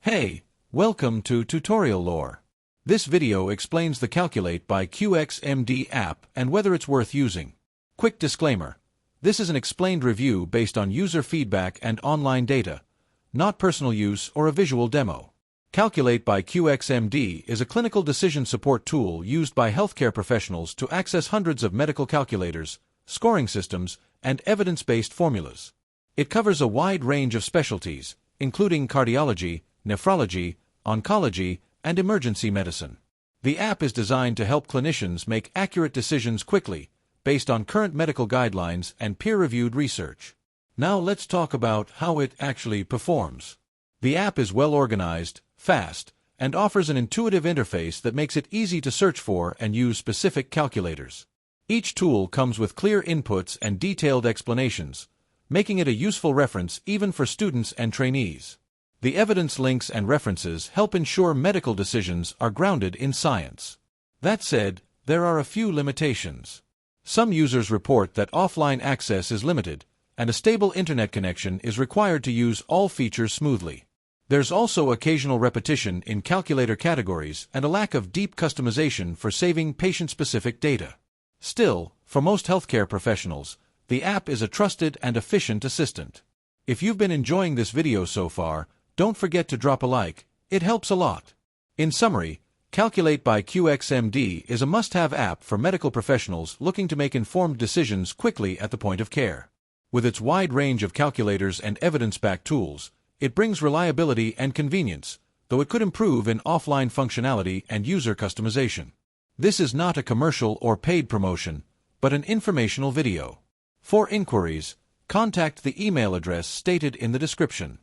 Hey, welcome to Tutorial Lore. This video explains the Calculate by Qxmd app and whether it's worth using. Quick disclaimer. This is an explained review based on user feedback and online data, not personal use or a visual demo. Calculate by Qxmd is a clinical decision support tool used by healthcare professionals to access hundreds of medical calculators, scoring systems, and evidence-based formulas. It covers a wide range of specialties, including cardiology, nephrology, oncology, and emergency medicine. The app is designed to help clinicians make accurate decisions quickly, based on current medical guidelines and peer-reviewed research. Now let's talk about how it actually performs. The app is well organized, fast, and offers an intuitive interface that makes it easy to search for and use specific calculators. Each tool comes with clear inputs and detailed explanations, making it a useful reference even for students and trainees. The evidence links and references help ensure medical decisions are grounded in science. That said, there are a few limitations. Some users report that offline access is limited, and a stable internet connection is required to use all features smoothly. There's also occasional repetition in calculator categories and a lack of deep customization for saving patient-specific data. Still, for most healthcare professionals, the app is a trusted and efficient assistant. If you've been enjoying this video so far, don't forget to drop a like, it helps a lot. In summary, Calculate by Qxmd is a must-have app for medical professionals looking to make informed decisions quickly at the point of care. With its wide range of calculators and evidence-backed tools, it brings reliability and convenience, though it could improve in offline functionality and user customization. This is not a commercial or paid promotion, but an informational video. For inquiries, contact the email address stated in the description.